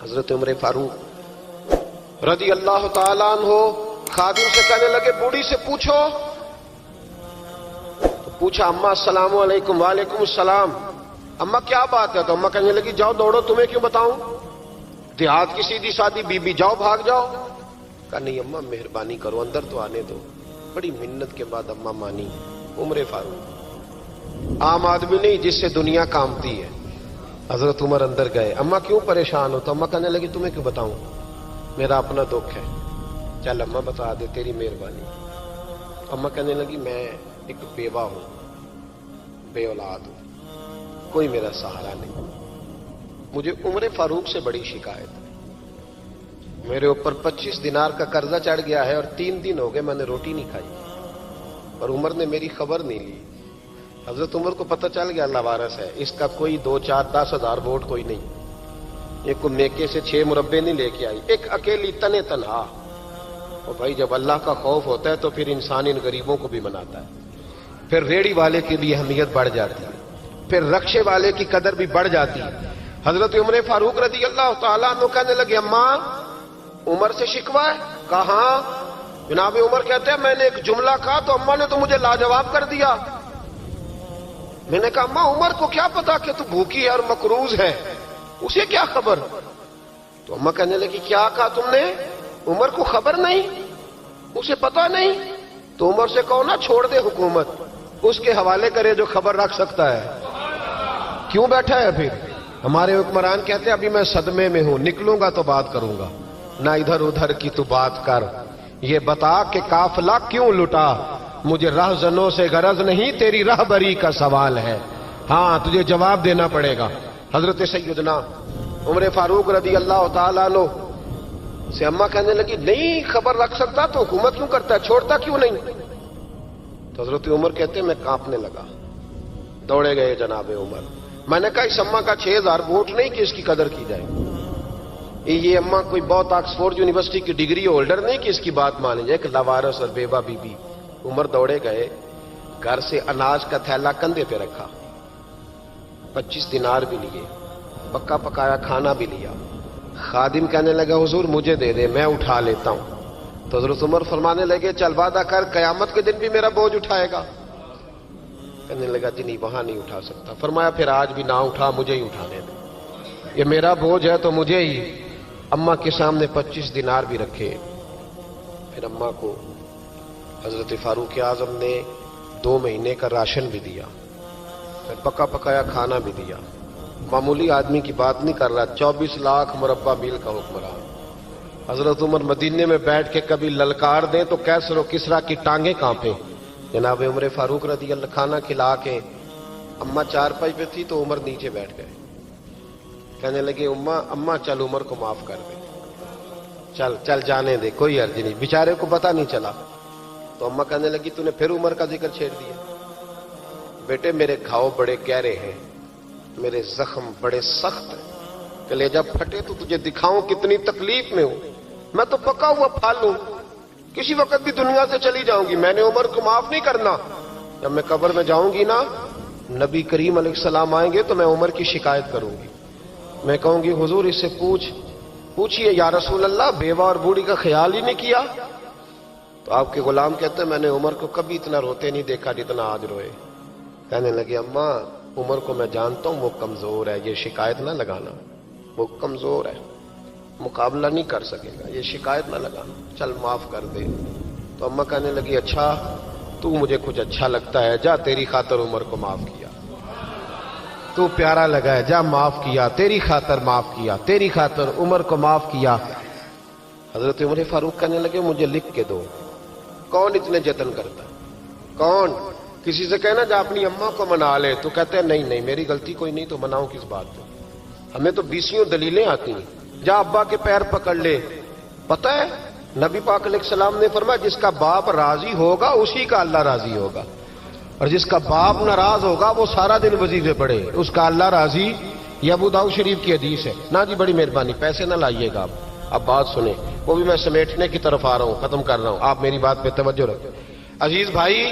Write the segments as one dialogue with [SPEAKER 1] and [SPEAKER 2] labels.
[SPEAKER 1] حضرت عمر فاروق رضی اللہ تعالیٰ عنہ خادم سے کہنے لگے بوڑھی سے پوچھو. تو پوچھا اماں السلام علیکم. وعلیکم السلام. اماں کیا بات ہے؟ تو اماں کہنے لگی جاؤ دوڑو، تمہیں کیوں بتاؤں، دیہات کی سیدھی سادی بی بی، جاؤ بھاگ جاؤ. کہا نہیں اماں مہربانی کرو اندر تو آنے دو. بڑی منت کے بعد اماں مانی. عمر فاروق عام آدمی نہیں جس سے دنیا کامتی ہے. حضرت عمر اندر گئے. اماں کیوں پریشان ہو؟ تو اماں کہنے لگی تمہیں کیوں بتاؤں، میرا اپنا دکھ ہے. چل اماں بتا دے، تیری مہربانی. اماں کہنے لگی میں ایک بیوہ ہوں، بے اولاد ہوں، کوئی میرا سہارا نہیں. مجھے عمر فاروق سے بڑی شکایت ہے. میرے اوپر 25 دینار کا قرضہ چڑھ گیا ہے اور 3 دن ہو گئے میں نے روٹی نہیں کھائی، اور عمر نے میری خبر نہیں لی. حضرت عمر کو پتہ چل گیا اللہ وارث ہے، اس کا کوئی 2 4 10 ہزار ووٹ کوئی نہیں. یہ کو میکے سے 6 مربے نہیں لے کے آئی، ایک اکیلی تنے تنہا. اور بھائی جب اللہ کا خوف ہوتا ہے تو پھر انسان ان غریبوں کو بھی مناتا ہے. پھر ریڑھی والے کی بھی اہمیت بڑھ جاتی ہے، پھر رکشے والے کی قدر بھی بڑھ جاتی ہے. حضرت عمر فاروق رضی اللہ تعالیٰ عنہ کہنے لگے اماں عمر سے شکوہ ہے؟ کہاں؟ جناب عمر کہتے ہیں میں نے ایک جملہ کہا تو اماں نے تو مجھے لاجواب کر دیا. میں نے کہا اماں عمر کو کیا پتا کہ تو بھوکی ہے اور مقروض ہے، اسے کیا خبر؟ تو اماں کہنے لگی کیا کہا تم نے؟ عمر کو خبر نہیں، اسے پتا نہیں؟ تو عمر سے کہو نا چھوڑ دے حکومت، اس کے حوالے کرے جو خبر رکھ سکتا ہے. کیوں بیٹھا ہے پھر؟ ہمارے حکمران کہتے ہیں ابھی میں صدمے میں ہوں، نکلوں گا تو بات کروں گا. نہ ادھر ادھر کی تو بات کر، یہ بتا کہ قافلہ کیوں لٹا. مجھے رہزنوں سے غرض نہیں، تیری رہبری کا سوال ہے. ہاں تجھے جواب دینا پڑے گا. حضرت سیدنا عمر فاروق رضی اللہ تعالیٰ عنہ سے اماں کہنے لگی نہیں خبر رکھ سکتا تو حکومت کیوں کرتا ہے، چھوڑتا کیوں نہیں؟ تو حضرت عمر کہتے ہیں میں کانپنے لگا. دوڑے گئے جناب عمر. میں نے کہا اس اماں کا 6000 ووٹ نہیں کہ اس کی قدر کی جائے. یہ اماں کوئی بہت آکسفورڈ یونیورسٹی کی ڈگری ہولڈر نہیں کہ اس کی بات مانی جائے. کہ لاوارث اور بیوہ بی بی. عمر دوڑے گئے، گھر سے اناج کا تھیلا کندھے پہ رکھا، 25 دینار بھی لیے، پکا پکایا کھانا بھی لیا. خادم کہنے لگا حضور مجھے دے دے میں اٹھا لیتا ہوں. تو حضرت عمر فرمانے لگے چل وعدہ کر قیامت کے دن بھی میرا بوجھ اٹھائے گا. کہنے لگا جی نہیں وہاں نہیں اٹھا سکتا. فرمایا پھر آج بھی نہ اٹھا، مجھے ہی اٹھانے دے، یہ میرا بوجھ ہے تو مجھے ہی. اماں کے سامنے 25 دینار بھی رکھے. پھر اماں کو حضرت فاروق اعظم نے 2 مہینے کا راشن بھی دیا، پھر پکا پکایا کھانا بھی دیا. معمولی آدمی کی بات نہیں کر رہا، 24 لاکھ مربع میل کا حکمران. حضرت عمر مدینے میں بیٹھ کے کبھی للکار دیں تو کیسر و کسرا کی ٹانگیں کانپیں. جناب عمر فاروق رضی اللہ کھانا کھلا کے اماں چارپائی پہ تھی تو عمر نیچے بیٹھ گئے. کہنے لگے اماں چل عمر کو معاف کر دے، چل چل جانے دے، کوئی عرض نہیں، بیچارے کو پتہ نہیں چلا. تو اماں کہنے لگی تو نے پھر عمر کا ذکر چھیڑ دیا. بیٹے میرے گھاؤ بڑے گہرے ہیں، میرے زخم بڑے سخت ہیں، کلیجہ پھٹے تو تجھے دکھاؤں کتنی تکلیف میں ہوں. میں تو پکا ہوا پھل ہوں، کسی وقت بھی دنیا سے چلی جاؤں گی. میں نے عمر کو معاف نہیں کرنا. جب میں قبر میں جاؤں گی نا، نبی کریم علیہ السلام آئیں گے تو میں عمر کی شکایت کروں گی. میں کہوں گی حضور اس سے پوچھئے یا رسول اللہ بیوہ اور بوڑھی کا خیال ہی نہیں کیا. تو آپ کے غلام کہتے ہیں میں نے عمر کو کبھی اتنا روتے نہیں دیکھا جتنا آج روئے. کہنے لگے اماں عمر کو میں جانتا ہوں وہ کمزور ہے، یہ شکایت نہ لگانا، وہ کمزور ہے، مقابلہ نہیں کر سکے گا، یہ شکایت نہ لگانا، چل معاف کر دے. تو اماں کہنے لگی اچھا تو مجھے کچھ اچھا لگتا ہے، جا تیری خاطر عمر کو معاف کیا، تو پیارا لگا ہے، جا معاف کیا، تیری خاطر معاف کیا، تیری خاطر عمر کو معاف کیا. حضرت عمر فاروق کہنے لگے مجھے لکھ کے دو. کون اتنے جتن کرتا ہے؟ کون؟ کسی سے کہنا جا اپنی اماں کو منا لے، تو کہتے ہیں نہیں میری غلطی کوئی نہیں تو مناؤں کس بات پہ؟ ہمیں تو 20 دلیلیں آتی ہیں. جا ابا کے پیر پکڑ لے. پتہ ہے نبی پاک علیہ السلام نے فرمایا جس کا باپ راضی ہوگا اسی کا اللہ راضی ہوگا، اور جس کا باپ ناراض ہوگا وہ سارا دن وظیفے پڑھے، اس کا اللہ راضی. یہ ابو داؤد شریف کی حدیث ہے. نا جی بڑی مہربانی پیسے نہ لائیے گا. اب بات سنیں، وہ بھی میں سمیٹنے کی طرف آ رہا ہوں، ختم کر رہا ہوں، آپ میری بات پہ توجہ رکھیں. عزیز بھائی،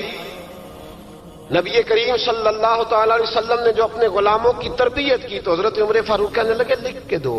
[SPEAKER 1] نبی کریم صلی اللہ تعالی علیہ وسلم نے جو اپنے غلاموں کی تربیت کی تو حضرت عمر فاروق کہنے لگے لکھ کے دو.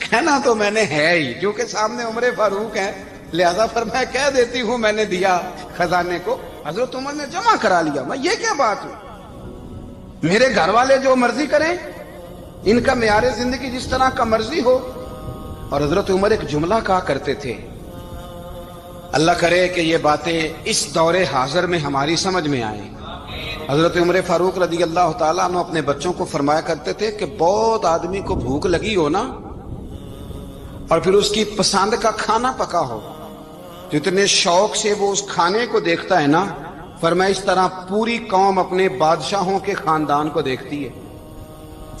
[SPEAKER 2] کہنا تو میں نے ہے ہی، کیونکہ سامنے عمر فاروق ہے، لہذا پر میں کہہ دیتی ہوں میں نے دیا خزانے کو۔ حضرت عمر نے جمع کرا لیا۔ میں یہ کیا بات ہوں، میرے گھر والے جو مرضی کریں، ان کا معیار زندگی جس طرح کا مرضی ہو۔ اور حضرت عمر ایک جملہ کہا کرتے تھے، اللہ کرے کہ یہ باتیں اس دور حاضر میں ہماری سمجھ میں آئیں۔ حضرت عمر فاروق رضی اللہ تعالیٰ عنہ اپنے بچوں کو فرمایا کرتے تھے کہ بہت آدمی کو بھوک لگی ہو نا، اور پھر اس کی پسند کا کھانا پکا ہو، جتنے شوق سے وہ اس کھانے کو دیکھتا ہے نا، فرمایا اس طرح پوری قوم اپنے بادشاہوں کے خاندان کو دیکھتی ہے،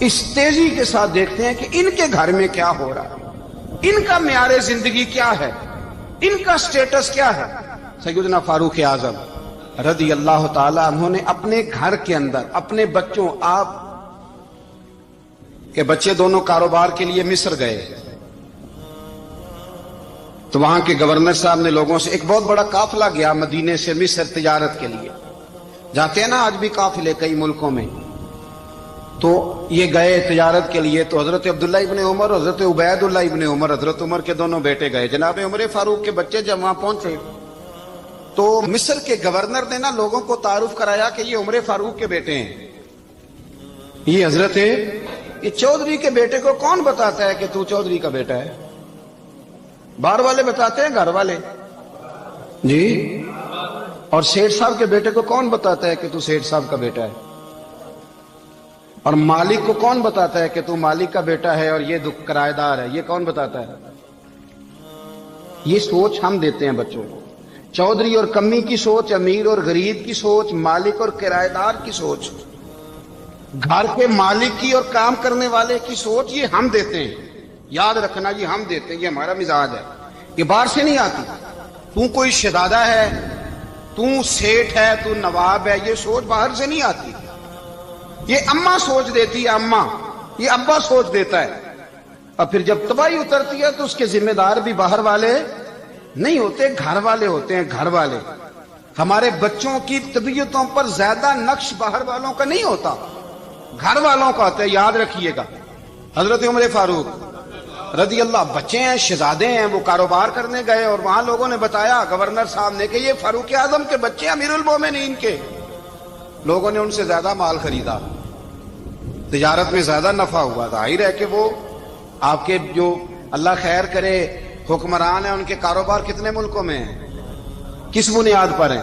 [SPEAKER 2] اس تیزی کے ساتھ دیکھتے ہیں کہ ان کے گھر میں کیا ہو رہا ہے، ان کا معیار زندگی کیا ہے، ان کا سٹیٹس کیا ہے۔ سیدنا فاروق اعظم رضی اللہ تعالی عنہ نے اپنے گھر کے اندر اپنے بچوں، آپ کے بچے دونوں کاروبار کے لیے مصر گئے، تو وہاں کے گورنر صاحب نے لوگوں سے، ایک بہت بڑا قافلہ گیا مدینے سے مصر تجارت کے لیے، جاتے ہیں نا آج بھی قافلے کئی ملکوں میں، تو یہ گئے تجارت کے لیے، تو حضرت عبداللہ ابن عمر، حضرت عبید اللہ ابن عمر، حضرت عمر کے دونوں بیٹے گئے، جناب عمر فاروق کے بچے جب وہاں پہنچے تو مصر کے گورنر نے نا لوگوں کو تعارف کرایا کہ یہ عمر فاروق کے بیٹے ہیں، یہ حضرت یہ چودھری کے بیٹے کو کون بتاتا ہے کہ تو چودھری کا بیٹا ہے؟ باہر والے بتاتے ہیں، گھر والے جی، اور سیٹھ صاحب کے بیٹے کو کون بتاتا ہے کہ تو سیٹھ صاحب کا بیٹا ہے؟ اور مالک کو کون بتاتا ہے کہ تو مالک کا بیٹا ہے اور یہ کرایہ دار ہے؟ یہ کون بتاتا ہے؟ یہ سوچ ہم دیتے ہیں بچوں کو، چودھری اور کمی کی سوچ، امیر اور غریب کی سوچ، مالک اور کرایہ دار کی سوچ، گھر کے مالک کی اور کام کرنے والے کی سوچ، یہ ہم دیتے ہیں، یاد رکھنا، یہ ہم دیتے ہیں، یہ ہمارا مزاج ہے، یہ باہر سے نہیں آتی۔ تو کوئی شہزادہ ہے، تو سیٹھ ہے، تو نواب ہے، یہ سوچ باہر سے نہیں آتی، یہ اماں سوچ دیتی ہے، اماں، یہ ابا سوچ دیتا ہے، اور پھر جب تباہی اترتی ہے تو اس کے ذمہ دار بھی باہر والے نہیں ہوتے، گھر والے ہوتے ہیں، گھر والے۔ ہمارے بچوں کی طبیعتوں پر زیادہ نقش باہر والوں کا نہیں ہوتا، گھر والوں کا ہوتا ہے، یاد رکھیے گا۔ حضرت عمر فاروق رضی اللہ، بچے ہیں، شہزادے ہیں، وہ کاروبار کرنے گئے، اور وہاں لوگوں نے بتایا گورنر صاحب نے کہ یہ فاروق اعظم کے بچے، امیر المومنین کے۔ لوگوں نے ان سے زیادہ مال خریدا، تجارت میں زیادہ نفع ہوا، ظاہر ہے کہ وہ آپ کے جو اللہ خیر کرے حکمران ہیں، ان کے کاروبار کتنے ملکوں میں ہیں، کس بنیاد پر ہیں؟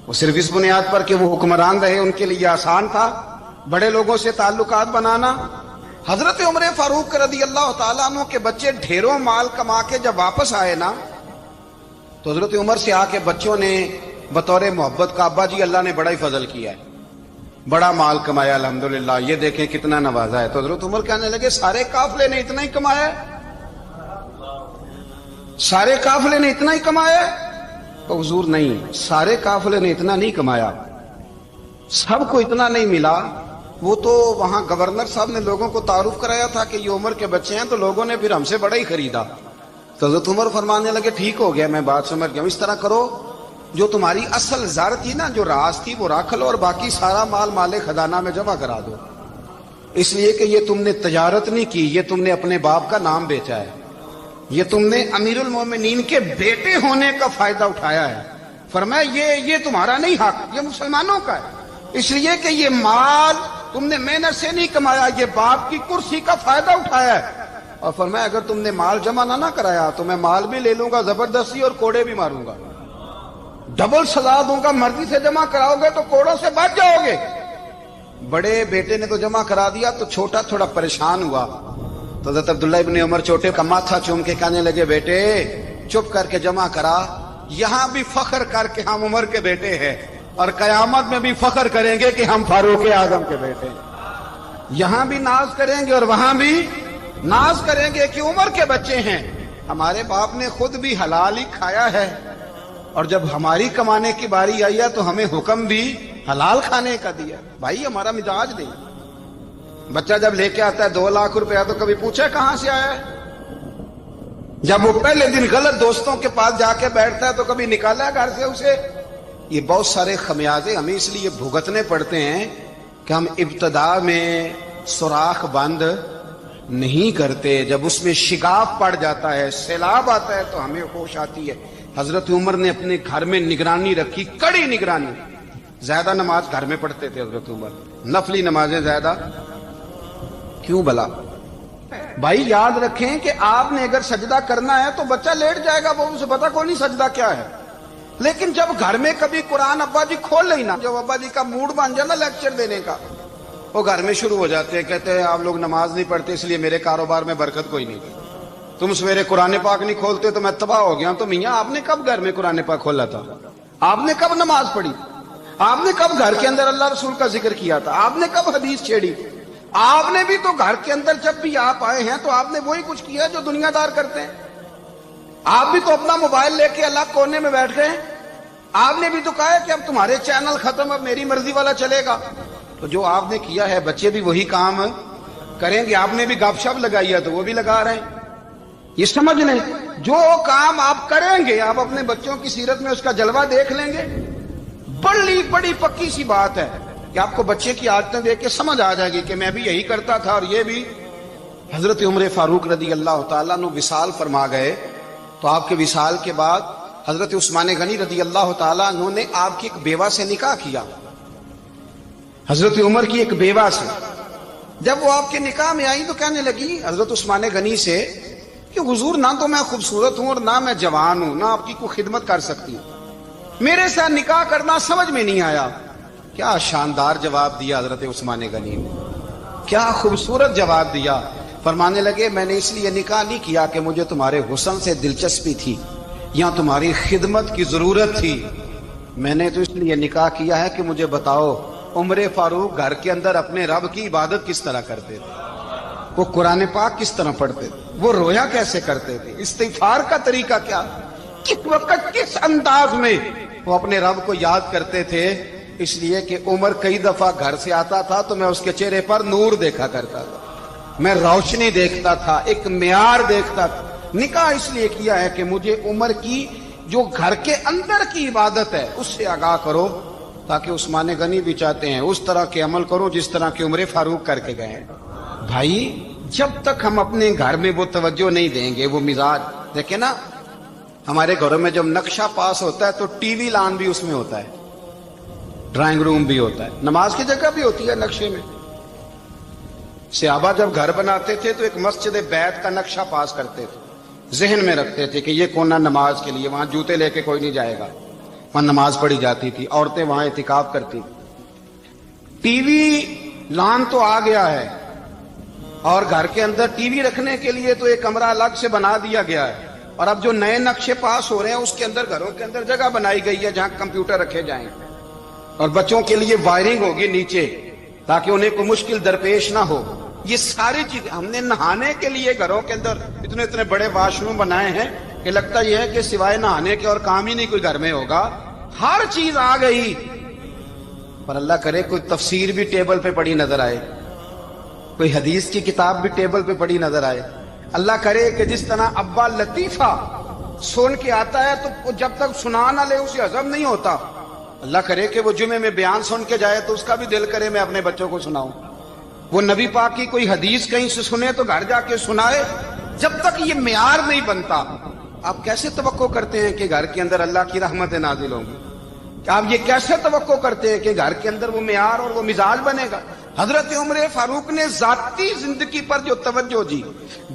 [SPEAKER 2] وہ صرف اس بنیاد پر کہ وہ حکمران رہے، ان کے لیے آسان تھا بڑے لوگوں سے تعلقات بنانا۔ حضرت عمر فاروق رضی اللہ تعالیٰ عنہ کے بچے ڈھیروں مال کما کے جب واپس آئے نا، تو حضرت عمر سے آ کے بچوں نے بطور محبت کا، ابا جی اللہ نے بڑا ہی فضل کیا ہے، بڑا مال کمایا الحمدللہ، یہ دیکھیں کتنا نوازا ہے۔ تو حضرت عمر کہنے لگے سارے قافلے نے اتنا ہی کمایا ہے؟ سارے قافلے نے اتنا ہی کمایا ہے؟ تو حضور نہیں، سارے قافلے نے اتنا نہیں کمایا، سب کو اتنا نہیں ملا۔ وہ تو وہاں گورنر صاحب نے لوگوں کو تعارف کرایا تھا کہ یہ عمر کے بچے ہیں، تو لوگوں نے پھر ہم سے بڑا ہی خریدا۔ تو حضرت عمر فرمانے لگے ٹھیک ہو گیا، میں بات سمجھ گیا، اس طرح کرو، جو تمہاری اصل زر تھی نا، جو راز تھی، وہ رکھ لو، اور باقی سارا مال مال خزانہ میں جمع کرا دو، اس لیے کہ یہ تم نے تجارت نہیں کی، یہ تم نے اپنے باپ کا نام بیچا ہے، یہ تم نے امیر المومنین کے بیٹے ہونے کا فائدہ اٹھایا ہے۔ فرمایا یہ تمہارا نہیں حق، یہ مسلمانوں کا ہے، اس لیے کہ یہ مال تم نے محنت سے نہیں کمایا، یہ باپ کی کرسی کا فائدہ اٹھایا ہے۔ اور فرمایا اگر تم نے مال جمع نہ کرایا تو میں مال بھی لے لوں گا زبردستی، اور کوڑے بھی ماروں گا، ڈبل سزا دوں گا، مرضی سے جمع کراؤ گے تو کوڑوں سے بچ جاؤ گے۔ بڑے بیٹے نے تو جمع کرا دیا، تو چھوٹا تھوڑا پریشان ہوا، تو حضرت عبداللہ ابن عمر چھوٹے کا ماتھا چوم کے کہنے لگے بیٹے چپ کر کے جمع کرا، یہاں بھی فخر کر کے ہم عمر کے بیٹے ہیں، اور قیامت میں بھی فخر کریں گے کہ ہم فاروق اعظم کے بیٹے ہیں، یہاں بھی ناز کریں گے اور وہاں بھی ناز کریں گے کہ عمر کے بچے ہیں۔ ہمارے باپ نے خود بھی حلال ہی کھایا ہے، اور جب ہماری کمانے کی باری آئی ہے تو ہمیں حکم بھی حلال کھانے کا دیا۔ بھائی ہمارا مزاج نہیں، بچہ جب لے کے آتا ہے 2 لاکھ روپیہ تو کبھی پوچھا کہاں سے آیا ہے؟ جب وہ پہلے دن غلط دوستوں کے پاس جا کے بیٹھتا ہے تو کبھی نکالا ہے گھر سے اسے؟ یہ بہت سارے خمیازے ہمیں اس لیے بھگتنے پڑتے ہیں کہ ہم ابتدا میں سوراخ بند نہیں کرتے، جب اس میں شگاف پڑ جاتا ہے، سیلاب آتا ہے تو ہمیں ہوش آتی ہے۔ حضرت عمر نے اپنے گھر میں نگرانی رکھی، کڑی نگرانی۔ زیادہ نماز گھر میں پڑھتے تھے حضرت عمر، نفلی نمازیں زیادہ کیوں بلا؟ بھائی یاد رکھیں کہ آپ نے اگر سجدہ کرنا ہے تو بچہ لیٹ جائے گا، وہ اسے پتا کوئی نہیں سجدہ کیا ہے۔ لیکن جب گھر میں کبھی قرآن ابا جی کھول لئی نا، جب ابا جی کا موڈ بن جائے نا لیکچر دینے کا، وہ گھر میں شروع ہو جاتے ہیں، کہتے ہیں آپ لوگ نماز نہیں پڑھتے اس لیے میرے کاروبار میں برکت کوئی نہیں، تم سویرے قرآن پاک نہیں کھولتے تو میں تباہ ہو گیا۔ تو میاں آپ نے کب گھر میں قرآن پاک کھولا تھا؟ آپ نے کب نماز پڑھی؟ آپ نے کب گھر کے اندر اللہ رسول کا ذکر کیا تھا؟ آپ نے کب حدیث چھیڑی؟ آپ نے بھی تو گھر کے اندر جب بھی آپ آئے ہیں تو آپ نے وہی کچھ کیا جو دنیا دار کرتے ہیں۔ آپ بھی تو اپنا موبائل لے کے الگ کونے میں بیٹھ گئے۔ آپ نے بھی تو کہا ہے کہ اب تمہارے چینل ختم، اب میری مرضی والا چلے گا۔ تو جو آپ نے کیا ہے بچے بھی وہی کام کریں گے۔ آپ نے بھی گپ شپ لگائی ہے تو وہ بھی لگا رہے ہیں۔ یہ سمجھ لیں جو کام آپ کریں گے آپ اپنے بچوں کی سیرت میں اس کا جلوہ دیکھ لیں گے۔ بڑی پکی سی بات ہے کہ آپ کو بچے کی عادتیں دیکھ کے سمجھ آ جائے گی کہ میں بھی یہی کرتا تھا اور یہ بھی۔ حضرت عمر فاروق رضی اللہ تعالیٰ عنہ وصال فرما گئے تو آپ کے وصال کے بعد حضرت عثمان غنی رضی اللہ تعالیٰ عنہ نے آپ کی ایک بیوہ سے نکاح کیا، حضرت عمر کی ایک بیوہ سے۔ جب وہ آپ کے نکاح میں آئی تو کہنے لگی حضرت عثمان غنی سے کہ حضور نہ تو میں خوبصورت ہوں اور نہ میں جوان ہوں، نہ آپ کی کوئی خدمت کر سکتی ہوں، میرے ساتھ نکاح کرنا سمجھ میں نہیں آیا۔ کیا شاندار جواب دیا حضرت عثمان غنی نے، کیا خوبصورت جواب دیا۔ فرمانے لگے میں نے اس لیے نکاح نہیں کیا کہ مجھے تمہارے حسن سے دلچسپی تھی یا تمہاری خدمت کی ضرورت تھی، میں نے تو اس لیے نکاح کیا ہے کہ مجھے بتاؤ عمر فاروق گھر کے اندر اپنے رب کی عبادت کس طرح کرتے تھے، وہ قرآن پاک کس طرح پڑھتے تھے، وہ رویا کیسے کرتے تھے، استغفار کا طریقہ کیا، کس وقت کس انداز میں وہ اپنے رب کو یاد کرتے تھے۔ اس لیے کہ عمر کئی دفعہ گھر سے آتا تھا تو میں اس کے چہرے پر نور دیکھا کرتا تھا، میں روشنی دیکھتا تھا، ایک معیار دیکھتا تھا۔ نکاح اس لیے کیا ہے کہ مجھے عمر کی جو گھر کے اندر کی عبادت ہے اس سے آگاہ کرو، تاکہ عثمان غنی بھی چاہتے ہیں اس طرح کے عمل کرو جس طرح کہ عمر فاروق کر کے گئے۔ بھائی جب تک ہم اپنے گھر میں وہ توجہ نہیں دیں گے، وہ مزاج دیکھیں نا، ہمارے گھروں میں جب نقشہ پاس ہوتا ہے تو ٹی وی لان بھی اس میں ہوتا ہے، ڈرائنگ روم بھی ہوتا ہے، نماز کی جگہ بھی ہوتی ہے نقشے میں۔ صحابہ جب گھر بناتے تھے تو ایک مسجد بیت کا نقشہ پاس کرتے تھے، ذہن میں رکھتے تھے کہ یہ کونا نماز کے لیے، وہاں جوتے لے کے کوئی نہیں جائے گا، وہاں نماز پڑھی جاتی تھی، عورتیں وہاں اعتکاف کرتی۔ ٹی وی لان تو آ گیا ہے اور گھر کے اندر ٹی وی رکھنے کے لیے تو ایک کمرہ الگ سے بنا دیا گیا ہے، اور اب جو نئے نقشے پاس ہو رہے ہیں اس کے اندر گھروں کے اندر جگہ بنائی گئی ہے جہاں کمپیوٹر رکھے جائیں، اور بچوں کے لیے وائرنگ ہوگی نیچے تاکہ انہیں کوئی مشکل درپیش نہ ہو۔ یہ ساری چیزیں ہم نے نہانے کے لیے گھروں کے اندر اتنے بڑے واش روم بنائے ہیں کہ لگتا یہ ہے کہ سوائے نہانے کے اور کام ہی نہیں کوئی گھر میں ہوگا، ہر چیز آ گئی۔ پر اللہ کرے کوئی تفسیر بھی ٹیبل پہ پڑی نظر آئے، کوئی حدیث کی کتاب بھی ٹیبل پہ پڑی نظر آئے۔ اللہ کرے کہ جس طرح ابا لطیفہ سن کے آتا ہے تو جب تک سنا نہ لے اسے ہضم نہیں ہوتا، اللہ کرے کہ وہ جمعے میں بیان سن کے جائے تو اس کا بھی دل کرے میں اپنے بچوں کو سناؤں۔ وہ نبی پاک کی کوئی حدیث کہیں سے سنے تو گھر جا کے سنائے۔ جب تک یہ معیار نہیں بنتا آپ کیسے توقع کرتے ہیں کہ گھر کے اندر اللہ کی رحمتیں نازل ہوں گی؟ آپ یہ کیسے توقع کرتے ہیں کہ گھر کے اندر وہ معیار اور وہ مزاج بنے گا؟ حضرت عمر فاروق نے ذاتی زندگی پر جو توجہ دی،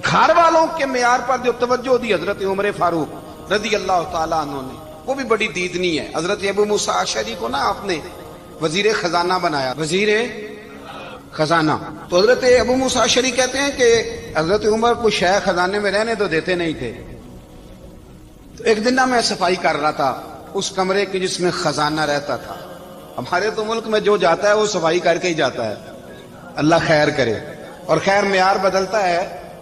[SPEAKER 2] گھر والوں کے معیار پر جو توجہ دی حضرت عمر فاروق رضی اللہ تعالیٰ عنہ نے، وہ بھی بڑی دیدنی ہے۔ حضرت ابو موسیٰ اشعری کو نا آپ نے وزیر خزانہ بنایا، وزیر خزانہ۔ تو حضرت ابو موسیٰ اشعری کہتے ہیں کہ حضرت عمر کو شے خزانے میں رہنے تو دیتے نہیں تھے۔ تو ایک دن میں صفائی کر رہا تھا اس کمرے کی جس میں خزانہ رہتا تھا۔ ہمارے تو ملک میں جو جاتا ہے وہ صفائی کر کے ہی جاتا ہے، اللہ خیر کرے۔ اور خیر معیار بدلتا ہے،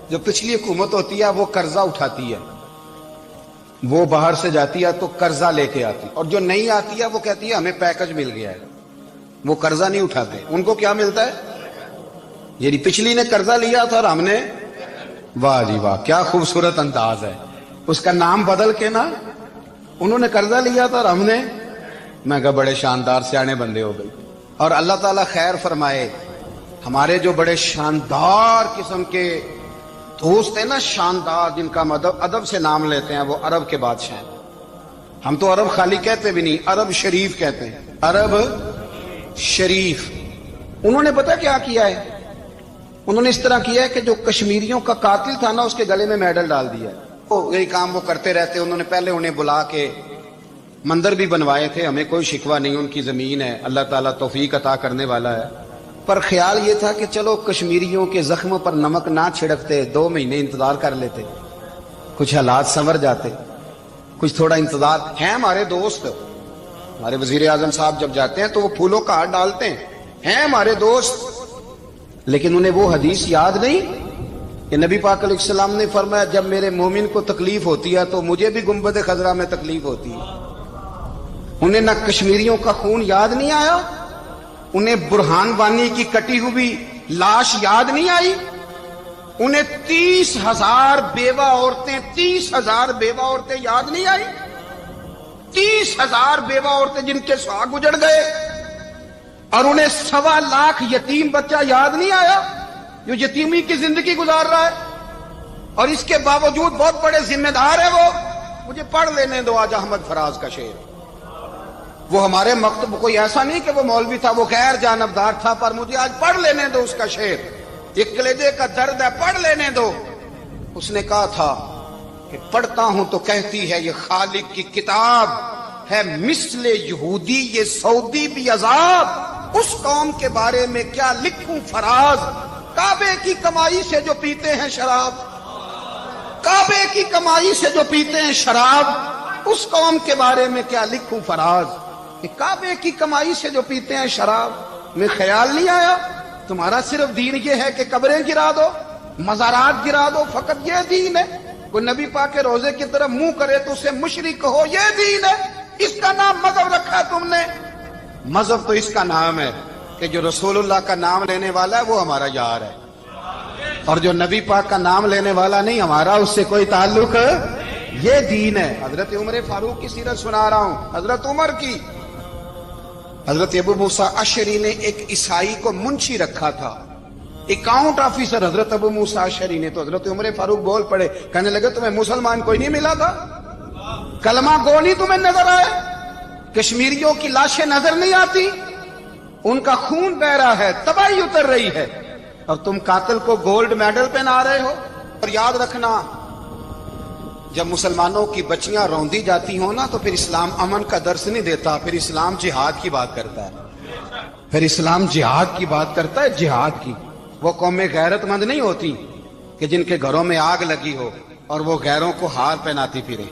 [SPEAKER 2] جو پچھلی حکومت ہوتی ہے وہ قرضہ اٹھاتی ہے، وہ باہر سے جاتی ہے تو قرضہ لے کے آتی، اور جو نہیں آتی ہے وہ کہتی ہے ہمیں پیکج مل گیا ہے، وہ قرضہ نہیں اٹھاتے۔ ان کو کیا ملتا ہے؟ یعنی پچھلی نے قرضہ لیا تھا اور ہم نے، واہ جی واہ کیا خوبصورت انداز ہے، اس کا نام بدل کے نا، انہوں نے قرضہ لیا تھا اور ہم نے، میں کہا بڑے شاندار سیانے بندے ہو گئی۔ اور اللہ تعالیٰ خیر فرمائے، ہمارے جو بڑے شاندار قسم کے دوست ہیں نا، شاندار، جن کا ادب سے نام لیتے ہیں، وہ عرب کے بادشاہ ہیں۔ ہم تو عرب خالی کہتے بھی نہیں، عرب شریف کہتے ہیں، عرب شریف۔ انہوں نے پتہ کیا کیا ہے؟ انہوں نے اس طرح کیا ہے کہ جو کشمیریوں کا قاتل تھا نا، اس کے گلے میں میڈل ڈال دیا ہے۔ یہی کام وہ کرتے رہتے۔ انہوں نے پہلے انہیں بلا کے مندر بھی بنوائے تھے، ہمیں کوئی شکوہ نہیں، ان کی زمین ہے، اللہ تعالیٰ توفیق عطا کرنے والا ہے، پر خیال یہ تھا کہ چلو کشمیریوں کے زخموں پر نمک نہ چھڑکتے، 2 مہینے انتظار کر لیتے، کچھ حالات سنور جاتے، کچھ تھوڑا انتظار۔ ہیں ہمارے دوست، ہمارے وزیر اعظم صاحب جب جاتے ہیں تو وہ پھولوں کا ہار ڈالتے ہیں ہمارے دوست، لیکن انہیں وہ حدیث یاد نہیں کہ نبی پاک علیہ السلام نے فرمایا جب میرے مومن کو تکلیف ہوتی ہے تو مجھے بھی گنبد خضرا میں تکلیف ہوتی ہے۔ انہیں نہ کشمیریوں کا خون یاد نہیں آیا، انہیں برہان وانی کی کٹی ہوئی لاش یاد نہیں آئی، انہیں 30,000 بیوہ عورتیں 30,000 بیوہ عورتیں یاد نہیں آئی، 30,000 بیوہ عورتیں جن کے سہاگ اجڑ گئے، اور انہیں 1.25 لاکھ یتیم بچہ یاد نہیں آیا جو یتیمی کی زندگی گزار رہا ہے، اور اس کے باوجود بہت بڑے ذمہ دار ہے وہ۔ مجھے پڑھ لینے دو آج احمد فراز کا شعر، وہ ہمارے مکتب کوئی ایسا نہیں کہ وہ مولوی تھا، وہ غیر جانبدار تھا، پر مجھے آج پڑھ لینے دو اس کا شعر، ایک کلیجے کا درد ہے، پڑھ لینے دو۔ اس نے کہا تھا کہ پڑھتا ہوں تو کہتی ہے یہ خالق کی کتاب ہے، مثل یہودی یہ سعودی بھی عذاب، اس قوم کے بارے میں کیا لکھوں فراز، کعبے کی کمائی سے جو پیتے ہیں شراب، کعبے کی کمائی سے جو پیتے ہیں شراب، اس قوم کے بارے میں کیا لکھوں فراز، کہ کعبے کی کمائی سے جو پیتے ہیں شراب۔ میں خیال نہیں آیا تمہارا صرف دین یہ ہے کہ قبریں گرا دو، مزارات گرا دو، فقط یہ دین ہے؟ کوئی نبی پاک کے روزے کی طرف منہ کرے تو اسے مشرک کہو، یہ دین ہے؟ اس کا نام مذہب رکھا تم نے؟ مذہب تو اس کا نام ہے کہ جو رسول اللہ کا نام لینے والا ہے وہ ہمارا یار ہے، اور جو نبی پاک کا نام لینے والا نہیں، ہمارا اس سے کوئی تعلق، یہ دین ہے۔ حضرت عمر فاروق کی سیرت سنا رہا ہوں، حضرت عمر کی۔ حضرت ابو موسیٰ اشعری نے ایک عیسائی کو منشی رکھا تھا، اکاؤنٹ آفیسر حضرت ابو موسیٰ اشعری نے۔ تو حضرت عمر فاروق بول پڑے، کہنے لگے تمہیں مسلمان کوئی نہیں ملا تھا؟ کلمہ گو نہیں تمہیں نظر آئے؟ کشمیریوں کی لاشیں نظر نہیں آتی؟ ان کا خون بہ رہا ہے، تباہی اتر رہی ہے، اور تم قاتل کو گولڈ میڈل پہنا رہے ہو؟ اور یاد رکھنا، جب مسلمانوں کی بچیاں روندی جاتی ہوں نا تو پھر اسلام امن کا درس نہیں دیتا، پھر اسلام جہاد کی بات کرتا ہے، پھر اسلام جہاد کی بات کرتا ہے، جہاد کی۔ وہ قومیں غیرت مند نہیں ہوتی کہ جن کے گھروں میں آگ لگی ہو اور وہ غیروں کو ہار پہناتی پھرے۔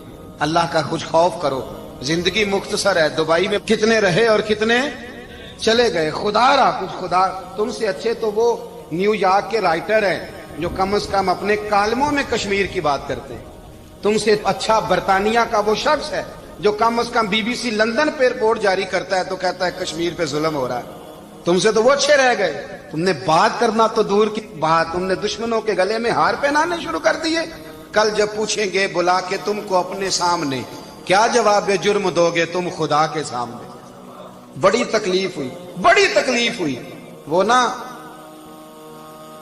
[SPEAKER 2] اللہ کا کچھ خوف کرو، زندگی مختصر ہے، دبئی میں کتنے رہے اور کتنے چلے گئے، خدا را کچھ خدا۔ تم سے اچھے تو وہ نیو یارک کے رائٹر ہیں جو کم از کم اپنے کالموں میں کشمیر کی بات کرتے ہیں، تم سے اچھا برطانیہ کا وہ شخص ہے جو کم از کم BBC لندن پہ رپورٹ جاری کرتا ہے تو کہتا ہے کشمیر پہ ظلم ہو رہا ہے، تم سے تو وہ اچھے رہ گئے۔ تم نے بات کرنا تو دور کی بات، تم نے دشمنوں کے گلے میں ہار پہنانے شروع کر دیے۔ کل جب پوچھیں گے بلا کے تم کو اپنے سامنے، کیا جواب جرم دو گے تم خدا کے سامنے؟ بڑی تکلیف ہوئی، بڑی تکلیف ہوئی۔ وہ نا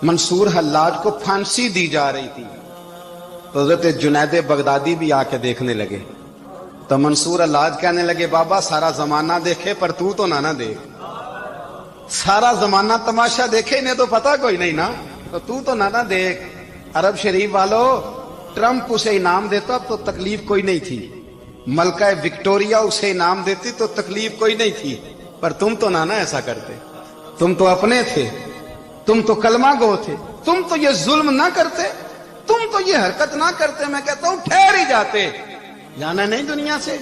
[SPEAKER 2] منصور حلاج کو پھانسی دی جا رہی تھی، تو حضرت جنید بغدادی بھی آ کے دیکھنے لگے، تو منصور حلاج کہنے لگے بابا سارا زمانہ دیکھے پر تو نہ دیکھ، سارا زمانہ تماشا دیکھے انہیں تو پتہ کوئی نہیں نا، تو نہ دیکھ۔ عرب شریف والو، ٹرمپ اسے انعام دیتا تو تکلیف کوئی نہیں تھی، ملکہ وکٹوریا اسے انعام دیتی تو تکلیف کوئی نہیں تھی، پر تم تو نہ ایسا کرتے، تم تو اپنے تھے، تم تو کلمہ گو تھے، تم تو یہ ظلم نہ کرتے، تم تو یہ حرکت نہ کرتے۔ میں کہتا ہوں ٹھہر ہی جاتے، جانا نہیں دنیا سے،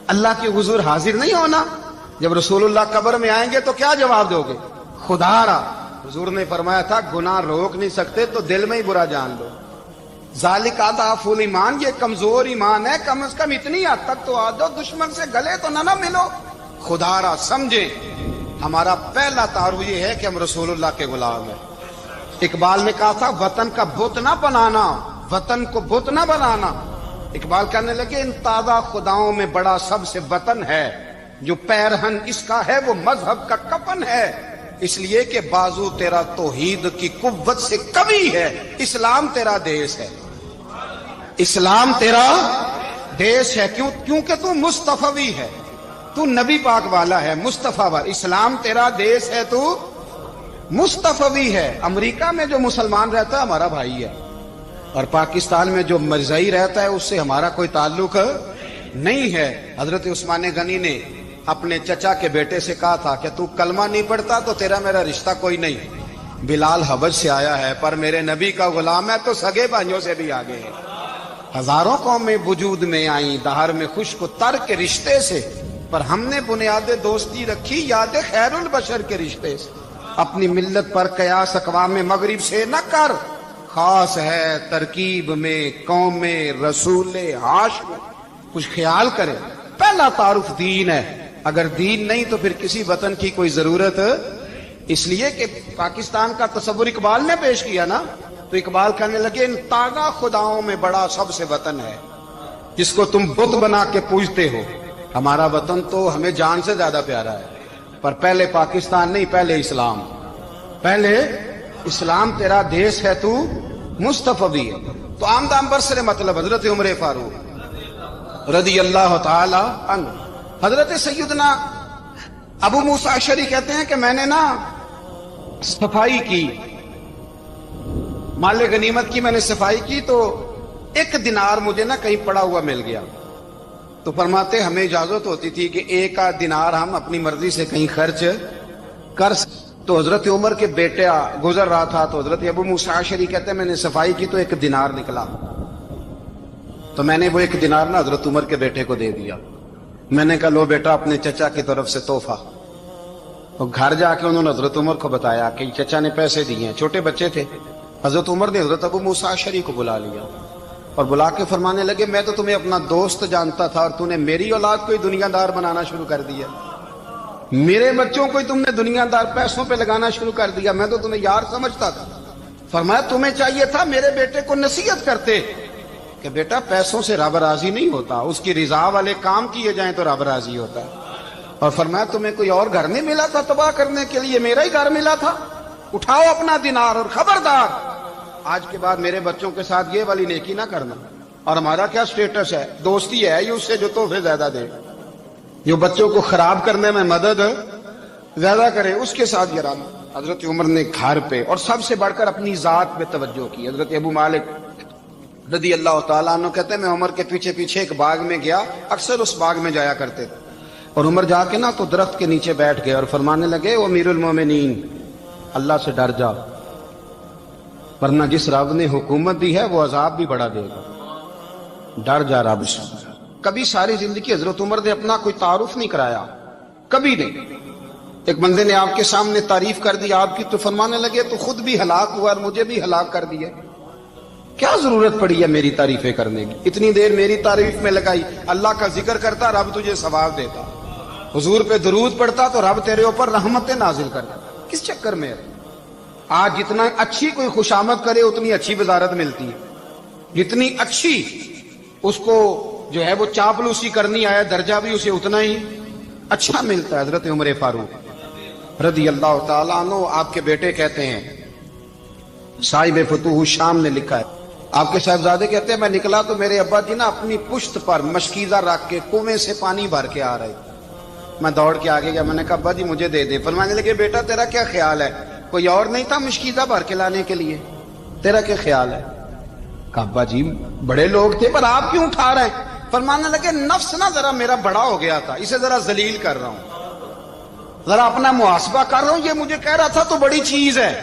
[SPEAKER 2] اللہ کے حضور حاضر نہیں ہونا۔ جب رسول اللہ قبر میں آئیں گے تو کیا جواب دو گے؟ خدا را، حضور نے فرمایا تھا گناہ روک نہیں سکتے تو دل میں ہی برا جان لو، ذالک اضعف الایمان، یہ کمزور ایمان ہے، کم از کم اتنی حد تک تو آ جاؤ، دشمن سے گلے تو نہ ملو۔ خدا را سمجھے، ہمارا پہلا تعارف یہ ہے کہ ہم رسول اللہ کے غلام ہیں۔ اقبال نے کہا تھا وطن کا بت نہ بنانا، وطن کو بت نہ بنانا۔ اقبال کہنے لگے ان تازہ خداؤں میں بڑا سب سے وطن ہے، جو پیرہن اس کا ہے وہ مذہب کا کفن ہے، اس لیے کہ بازو تیرا توحید کی قوت سے قوی ہے۔ اسلام تیرا دیس ہے، اسلام تیرا دیس ہے، کیونکہ تو مصطفی ہے، تو نبی پاک والا ہے، مصطفیٰ والا۔ اسلام تیرا دیس ہے، تو مصطفی ہے۔ امریکہ میں جو مسلمان رہتا ہے ہمارا بھائی ہے، اور پاکستان میں جو مرزائی رہتا ہے اس سے ہمارا کوئی تعلق نہیں ہے۔ حضرت عثمان غنی نے اپنے چچا کے بیٹے سے کہا تھا کہ تو کلمہ نہیں پڑھتا تو تیرا میرا رشتہ کوئی نہیں۔ بلال حبش سے آیا ہے پر میرے نبی کا غلام ہے تو سگے بھائیوں سے بھی آگے ہے۔ ہزاروں قومیں وجود میں آئیں دہر میں خشک و تر کے رشتے سے، پر ہم نے بنیاد دوستی رکھی یاد خیر البشر کے رشتے سے۔ اپنی ملت پر قیاس اقوام مغرب سے نہ کر، خاص ہے ترکیب میں قوم رسول ہاشم۔ کچھ خیال کرے، پہلا تعارف دین ہے، اگر دین نہیں تو پھر کسی وطن کی کوئی ضرورت۔ اس لیے کہ پاکستان کا تصور اقبال نے پیش کیا نا، تو اقبال کہنے لگے ان تازہ خداؤں میں بڑا سب سے وطن ہے جس کو تم بت بنا کے پوجتے ہو۔ ہمارا وطن تو ہمیں جان سے زیادہ پیارا ہے، پر پہلے پاکستان نہیں، پہلے اسلام، پہلے اسلام تیرا دیس ہے، تو مصطفی ہے۔ تو آمدام برسر مطلب حضرت عمر فاروق رضی اللہ تعالی عنہ، حضرت سیدنا ابو موسیٰ اشعری کہتے ہیں کہ میں نے نا صفائی کی، مال غنیمت کی میں نے صفائی کی، تو ایک دینار مجھے نا کہیں پڑا ہوا مل گیا، تو فرماتے ہمیں اجازت ہوتی تھی کہ ایک آدھ دینار ہم اپنی مرضی سے کہیں خرچ کر سکتے۔ تو حضرت عمر کے بیٹے گزر رہا تھا، تو حضرت ابو موسیٰ اشعری کہتے ہیں میں نے صفائی کی تو ایک دینار نکلا، تو میں نے وہ ایک دینار نا حضرت عمر کے بیٹے کو دے دیا۔ میں نے کہا لو بیٹا اپنے چچا کی طرف سے تحفہ۔ تو گھر جا کے انہوں نے حضرت عمر کو بتایا کہ چچا نے پیسے دیے ہیں، چھوٹے بچے تھے۔ حضرت عمر نے حضرت ابو موسیٰ اشعری کو بلا لیا اور بلا کے فرمانے لگے میں تو تمہیں اپنا دوست جانتا تھا اور تو نے میری اولاد کو ہی دنیا دار بنانا شروع کر دیا، میرے بچوں کو ہی تم نے دنیا دار پیسوں پہ لگانا شروع کر دیا، میں تو تمہیں یار سمجھتا تھا۔ فرمایا تمہیں چاہیے تھا میرے بیٹے کو نصیحت کرتے کہ بیٹا پیسوں سے رب راضی نہیں ہوتا، اس کی رضا والے کام کیے جائیں تو رب راضی ہوتا ہے۔ اور فرمایا تمہیں کوئی اور گھر نہیں ملا تھا تباہ کرنے کے لیے، میرا ہی گھر ملا تھا، اٹھاؤ اپنا دینار اور خبردار آج کے بعد میرے بچوں کے ساتھ یہ والی نیکی نہ کرنا۔ اور ہمارا کیا سٹیٹس ہے، دوستی ہے یہ اس سے جو تحفے زیادہ دے، جو بچوں کو خراب کرنے میں مدد زیادہ کرے اس کے ساتھ یہ رہنا۔ حضرت عمر نے گھر پہ اور سب سے بڑھ کر اپنی ذات پہ توجہ کی۔ حضرت ابو مالک رضی اللہ تعالیٰ عنہ کہتے ہیں میں عمر کے پیچھے پیچھے ایک باغ میں گیا، اکثر اس باغ میں جایا کرتے تھے، اور عمر جا کے نا تو درخت کے نیچے بیٹھ گئے اور فرمانے لگے وہ امیر المومنین اللہ سے ڈر جا، ورنہ جس رب نے حکومت دی ہے وہ عذاب بھی بڑا دے گا، ڈر جا رب سے۔ کبھی ساری زندگی حضرت عمر نے اپنا کوئی تعارف نہیں کرایا، کبھی نہیں۔ ایک بندے نے آپ کے سامنے تعریف کر دی آپ کی تو فرمانے لگے تو خود بھی ہلاک ہوا اور مجھے بھی ہلاک کر دیا، کیا ضرورت پڑی ہے میری تعریفیں کرنے کی، اتنی دیر میری تعریف میں لگائی، اللہ کا ذکر کرتا رب تجھے ثواب دیتا، حضور پہ درود پڑھتا تو رب تیرے اوپر رحمتیں نازل کرتا، کس چکر میں ہے؟ آج جتنا اچھی کوئی خوشامد کرے اتنی اچھی وزارت ملتی ہے، جتنی اچھی اس کو جو ہے وہ چاپلوسی کرنی آیا درجہ بھی اسے اتنا ہی اچھا ملتا ہے۔ حضرت عمر فاروق رضی اللہ تعالیٰ عنہ آپ کے بیٹے کہتے ہیں، صاحب فتوح الشام نے لکھا ہے، آپ کے صاحبزادے کہتے ہیں میں نکلا تو میرے ابا جی نا اپنی پشت پر مشکیزہ رکھ کے کنویں سے پانی بھر کے آ رہے، میں دوڑ کے آگے گیا، میں نے کہا ابا جی مجھے دے دے۔ فرمانے لگے بیٹا تیرا کیا خیال ہے، کوئی اور نہیں تھا مشکیزہ بھر کے لانے کے لیے، تیرا کیا خیال ہے؟ کہا ابا جی بڑے لوگ تھے پر آپ کیوں اٹھا رہے ہیں؟ فرمانے لگے نفس نا ذرا میرا بڑا ہو گیا تھا، اسے ذرا ذلیل کر رہا ہوں، ذرا اپنا محاسبہ کر رہا ہوں، یہ مجھے کہہ رہا تھا تو بڑی چیز ہے،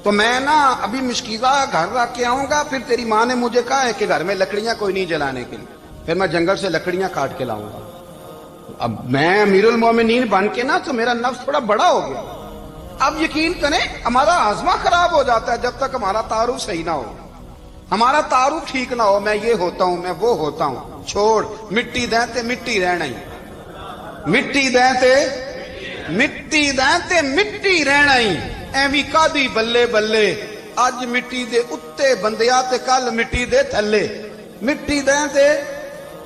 [SPEAKER 2] تو میں نا ابھی مشکیزہ گھر رکھ کے آؤں گا، پھر تیری ماں نے مجھے کہا ہے کہ گھر میں لکڑیاں کوئی نہیں جلانے کے لیے، پھر میں جنگل سے لکڑیاں کاٹ کے لاؤں گا۔ اب میں امیر المومنین بن کے نا تو میرا نفس تھوڑا بڑا ہو گیا۔ اب یقین کریں ہمارا ہاضمہ خراب ہو جاتا ہے جب تک ہمارا تعارف صحیح نہ ہو، ہمارا تعارف ٹھیک نہ ہو، میں یہ ہوتا ہوں میں وہ ہوتا ہوں، چھوڑ مٹی دیں تے مٹی رہنا ہی، مٹی دیں تے مٹی دیں تے مٹی رہنا ہی، ایویں کادی بلے بلے اج مٹی دے اتے بندیا تے کل مٹی دے تھلے، مٹی دیں تے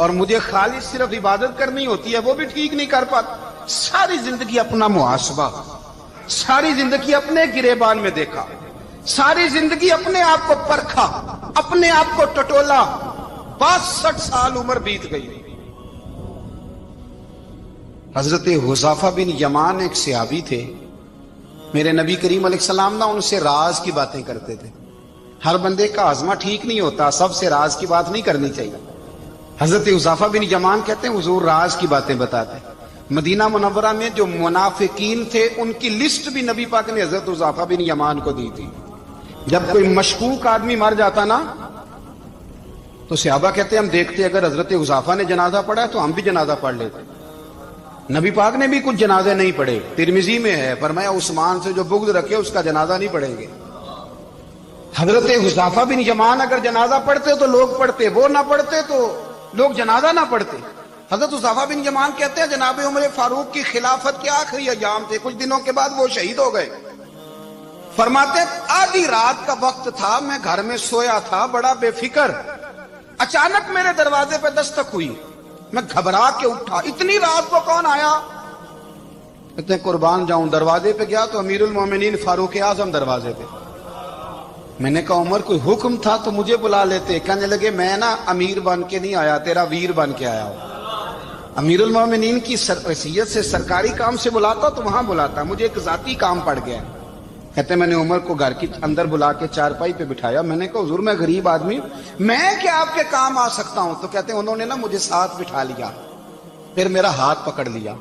[SPEAKER 2] اور مجھے خالص صرف عبادت کرنی ہوتی ہے وہ بھی ٹھیک نہیں کر پاتا. ساری زندگی اپنا محاسبہ، ساری زندگی اپنے گریبان میں دیکھا، ساری زندگی اپنے آپ کو پرکھا، اپنے آپ کو ٹٹولا. 62 سال عمر بیت گئی. حضرت حذیفہ بن یمان ایک صحابی تھے. میرے نبی کریم علیہ السلام نا ان سے راز کی باتیں کرتے تھے. ہر بندے کا ہاضمہ ٹھیک نہیں ہوتا، سب سے راز کی بات نہیں کرنی چاہیے. حضرت حذیفہ بن یمان کہتے ہیں حضور راز کی باتیں بتاتے ہیں. مدینہ منورہ میں جو منافقین تھے ان کی لسٹ بھی نبی پاک نے حضرت حذیفہ بن یمان کو دی تھی. جب کوئی مشکوک آدمی مر جاتا نا تو صحابہ کہتے ہیں ہم دیکھتے اگر حضرت حذیفہ نے جنازہ پڑھا تو ہم بھی جنازہ پڑھ لیتے. نبی پاک نے بھی کچھ جنازے نہیں پڑھے. ترمذی میں ہے فرمایا عثمان سے جو بغض رکھے اس کا جنازہ نہیں پڑھیں گے. حضرت حذیفہ بن یمان اگر جنازہ پڑھتے تو لوگ پڑھتے، وہ نہ پڑھتے تو لوگ جنازہ نہ پڑھتے. حضرت حذیفہ بن یمان کہتے ہیں جناب عمر فاروق کی خلافت کے آخری ایام تھے، کچھ دنوں کے بعد وہ شہید ہو گئے. فرماتے آدھی رات کا وقت تھا، میں گھر میں سویا تھا بڑا بے فکر، اچانک میرے دروازے پہ دستک ہوئی، میں گھبرا کے اٹھا. اتنی رات کو کون آیا؟ کہتے ہیں قربان جاؤں دروازے پہ گیا تو امیر المومنین فاروق اعظم دروازے پہ. میں نے کہا عمر کوئی حکم تھا تو مجھے بلا لیتے. کہنے لگے میں نا امیر بن کے نہیں آیا، تیرا ویر بن کے آیا ہوں. امیر المومنین کی حیثیت سے سرکاری کام سے بلاتا تو وہاں بلاتا، مجھے ایک ذاتی کام پڑ گیا. کہتے میں نے عمر کو گھر کی اندر بلا کے چارپائی پہ بٹھایا. میں نے کہا حضور میں غریب آدمی ہوں، میں کیا آپ کے کام آ سکتا ہوں؟ تو کہتے ہیں انہوں نے نا مجھے ساتھ بٹھا لیا، پھر میرا ہاتھ پکڑ لیا.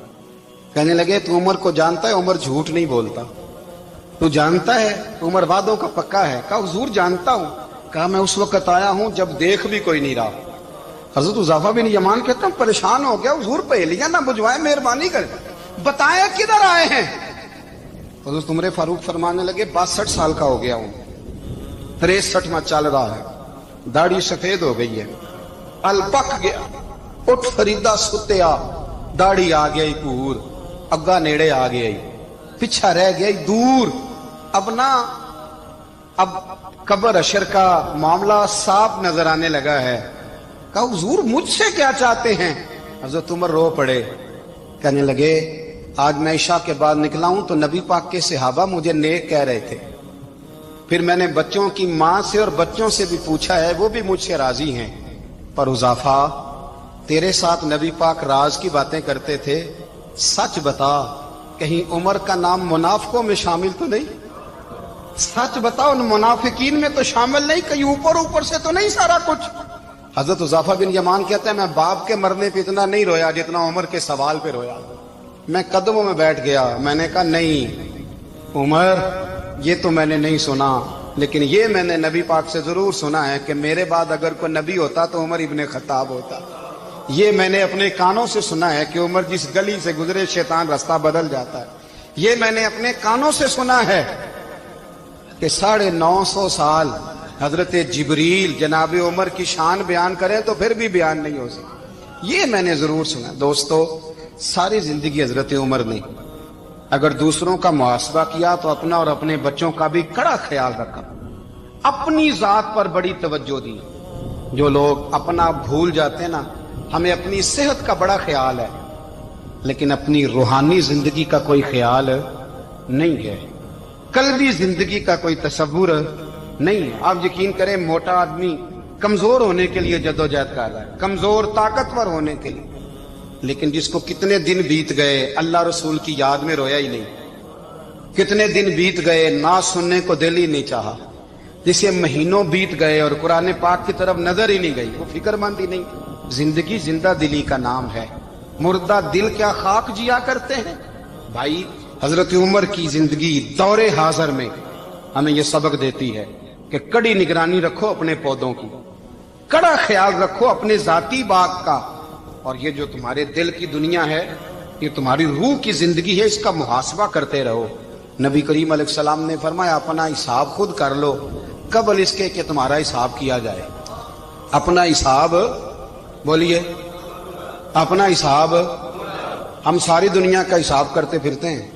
[SPEAKER 2] کہنے لگے تو عمر کو جانتا ہے؟ عمر جھوٹ نہیں بولتا. تو جانتا ہے؟ عمر وعدوں کا پکا ہے. کہا حضور جانتا ہوں. کہا میں اس وقت آیا ہوں جب دیکھ بھی کوئی نہیں رہا. حضرت حذیفہ بن یمان کہتے ہیں پریشان ہو گیا، حضور پہلیاں نہ بجھوائے، مہربانی کر بتائیں کدھر آئے ہیں. حضرت عمر فاروق فرمانے لگے 62 سال کا ہو گیا ہوں، 63 میں چل رہا ہے، داڑھی سفید ہو گئی ہے، ال پک گیا، اٹھ فریدا ستیا، داڑھی آ گئی پور، اگا نیڑے آ گئی، پیچھا رہ گئی دور. اب قبر اشر کا معاملہ صاف نظر آنے لگا ہے. کہا حضور مجھ سے کیا چاہتے ہیں؟ حضرت عمر رو پڑے. کہنے لگے آج میں عشاء کے بعد نکلا ہوں تو نبی پاک کے صحابہ مجھے نیک کہہ رہے تھے، پھر میں نے بچوں کی ماں سے اور بچوں سے بھی پوچھا ہے، وہ بھی مجھ سے راضی ہیں. پر حذیفہ تیرے ساتھ نبی پاک راز کی باتیں کرتے تھے، سچ بتا کہیں عمر کا نام منافقوں میں شامل تو نہیں؟ سچ بتا ان منافقین میں تو شامل نہیں، کہیں اوپر سے تو نہیں سارا کچھ؟ حضرت حذیفہ بن یمان کہتے ہیں میں باپ کے مرنے پہ اتنا نہیں رویا جتنا عمر کے سوال پہ رویا. میں قدموں میں بیٹھ گیا. میں نے کہا نہیں عمر یہ تو میں نے نہیں سنا، لیکن یہ میں نے نبی پاک سے ضرور سنا ہے کہ میرے بعد اگر کوئی نبی ہوتا تو عمر ابن خطاب ہوتا. یہ میں نے اپنے کانوں سے سنا ہے کہ عمر جس گلی سے گزرے شیطان رستہ بدل جاتا ہے. یہ میں نے اپنے کانوں سے سنا ہے کہ 950 سال حضرت جبریل جناب عمر کی شان بیان کریں تو پھر بھی بیان نہیں ہو سکتا. یہ میں نے ضرور سنا. دوستو ساری زندگی حضرت عمر نے اگر دوسروں کا محاسبہ کیا تو اپنا اور اپنے بچوں کا بھی کڑا خیال رکھا، اپنی ذات پر بڑی توجہ دی. جو لوگ اپنا بھول جاتے ہیں نا، ہمیں اپنی صحت کا بڑا خیال ہے لیکن اپنی روحانی زندگی کا کوئی خیال نہیں ہے، قلبی زندگی کا کوئی تصور نہیں ہے. آپ یقین کریں موٹا آدمی کمزور ہونے کے لیے جدوجہد کر رہا ہے، کمزور طاقتور ہونے کے لیے، لیکن جس کو کتنے دن بیت گئے اللہ رسول کی یاد میں رویا ہی نہیں، کتنے دن بیت گئے نہ سننے کو دل ہی نہیں چاہا، جسے مہینوں بیت گئے اور قرآن پاک کی طرف نظر ہی نہیں گئی، وہ فکر مند ہی نہیں. زندگی زندہ دلی کا نام ہے، مردہ دل کیا خاک جیا کرتے ہیں. بھائی حضرت عمر کی زندگی دور حاضر میں ہمیں یہ سبق دیتی ہے کہ کڑی نگرانی رکھو اپنے پودوں کی، کڑا خیال رکھو اپنے ذاتی باغ کا، اور یہ جو تمہارے دل کی دنیا ہے یہ تمہاری روح کی زندگی ہے، اس کا محاسبہ کرتے رہو. نبی کریم علیہ السلام نے فرمایا اپنا حساب خود کر لو قبل اس کے کہ تمہارا حساب کیا جائے. اپنا حساب بولیے، اپنا حساب. ہم ساری دنیا کا حساب کرتے پھرتے ہیں،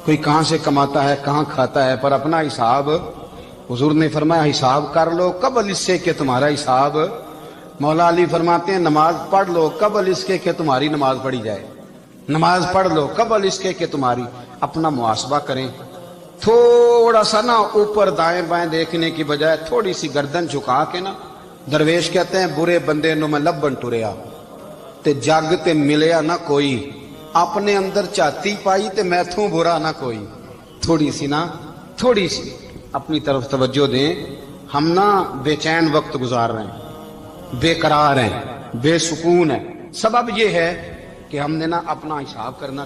[SPEAKER 2] کوئی کہاں سے کماتا ہے کہاں کھاتا ہے، پر اپنا حساب حضور نے فرمایا حساب کر لو قبل اس سے کہ تمہارا حساب مولا علی فرماتے ہیں نماز پڑھ لو قبل اس کے کہ تمہاری نماز پڑھی جائے، نماز پڑھ لو قبل اس کے کہ تمہاری، اپنا محاسبہ کریں، تھوڑا سا نا اوپر دائیں بائیں دیکھنے کی بجائے تھوڑی سی گردن جھکا کے نا، درویش کہتے ہیں برے بندے نو میں لبن ٹریا تے جگ تے ملیا نہ کوئی، اپنے اندر چاتی پائی تے میں تھوں برا نہ کوئی، تھوڑی سی نا تھوڑی سی اپنی طرف توجہ دیں۔ ہم نا بے چین وقت گزار رہے ہیں، بے قرار ہیں، بے سکون ہیں، سبب یہ ہے کہ ہم نے نا اپنا حساب کرنا